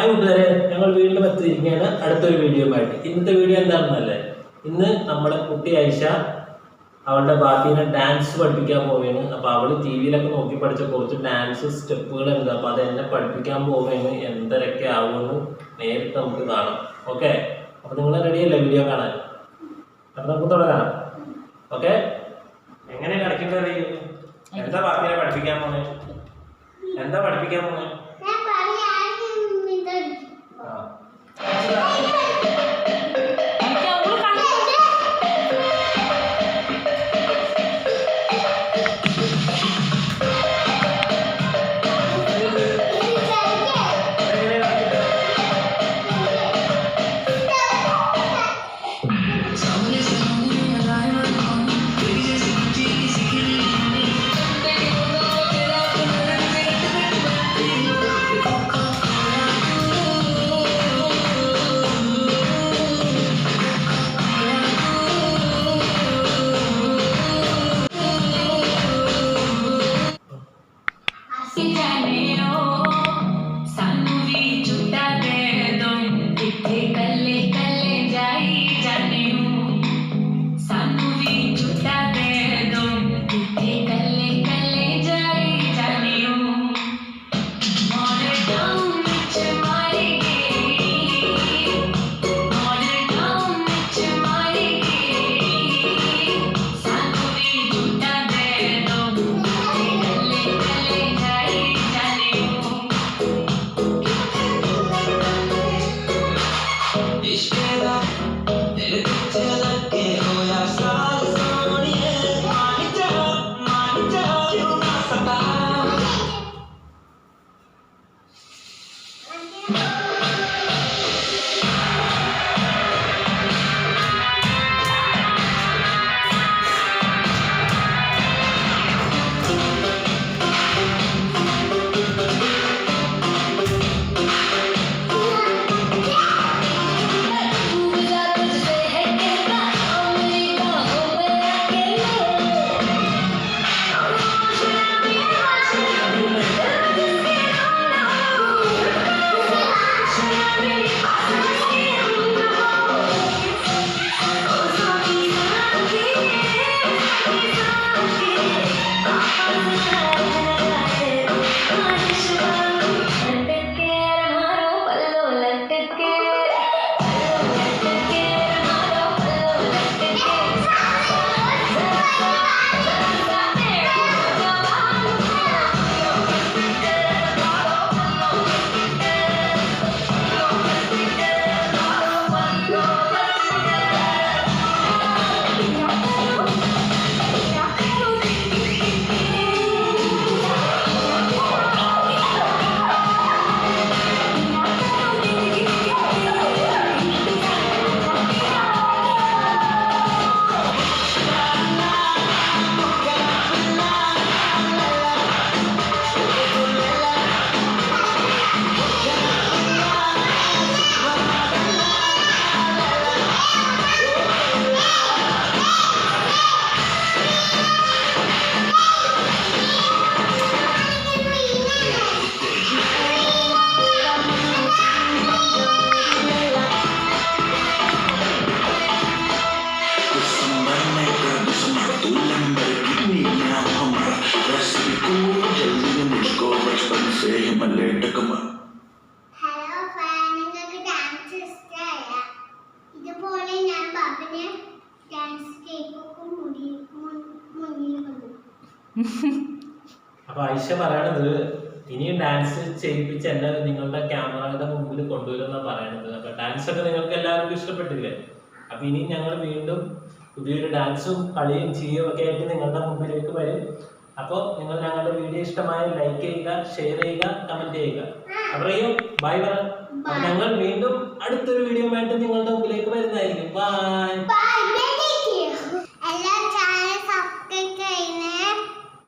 Hi കൂട്ടുകാരെ, ഞങ്ങൾ വീണ്ടും എത്തിയിരിക്കുകയാണ് അടുത്തൊരു വീഡിയോയുമായിട്ട്. ഇന്നത്തെ വീഡിയോ എന്താണെന്നല്ലേ, ഇന്ന് നമ്മുടെ കുട്ടി ഐഷ അവളുടെ ബാക്കിനെ ഡാൻസ് പഠിപ്പിക്കാൻ പോവുകയാണ്. അപ്പോൾ അവൾ ടി വിയിലൊക്കെ നോക്കി പഠിച്ച കുറച്ച് ഡാൻസ് സ്റ്റെപ്പുകൾ ഉണ്ട്. അപ്പോൾ അത് എന്നെ പഠിപ്പിക്കാൻ പോവുകയാണ്. എന്തൊക്കെ ആവുമെന്ന് നേരിട്ട് നമുക്ക് കാണാം. ഓക്കെ, അപ്പോൾ നിങ്ങൾ റെഡിയല്ലേ വീഡിയോ കാണാൻ? അപ്പോൾ നമുക്ക് തുടങ്ങാം. ഓക്കെ, എങ്ങനെ കളിക്കേണ്ടത് അറിയുന്നു? എന്താ ബാക്കിനെ പഠിപ്പിക്കാൻ പോണേ? എന്താ പഠിപ്പിക്കാൻ പോണേ? അപ്പൊ ഐഷ പറയണത് ഇനിയും ഡാൻസ് ചെയ്യിപ്പിച്ച് എന്നെ നിങ്ങളുടെ ക്യാമറയുടെ മുമ്പിൽ കൊണ്ടുവരുമെന്നാണ് പറയണത്. അപ്പൊ ഡാൻസ് ഒക്കെ നിങ്ങൾക്ക് എല്ലാവർക്കും ഇഷ്ടപ്പെട്ടില്ലേ? അപ്പൊ ഇനി ഞങ്ങൾ വീണ്ടും പുതിയൊരു ഡാൻസും കളിയും ചിരിയും ഒക്കെ ആയിട്ട് നിങ്ങളുടെ മുമ്പിലേക്ക് വരും. അപ്പോൾ നിങ്ങൾ ഞങ്ങളുടെ വീഡിയോ ഇഷ്ടമായ ലൈക്ക് ചെയ്യുക, ഷെയർ ചെയ്യുക, കമന്റ് ചെയ്യുക. അപ്പൊ ബൈ പറ. ഞങ്ങൾ വീണ്ടും അടുത്തൊരു വീഡിയോ ആയിട്ട് നിങ്ങളുടെ മുമ്പിലേക്ക് വരുന്നതായിരിക്കും. ബൈ.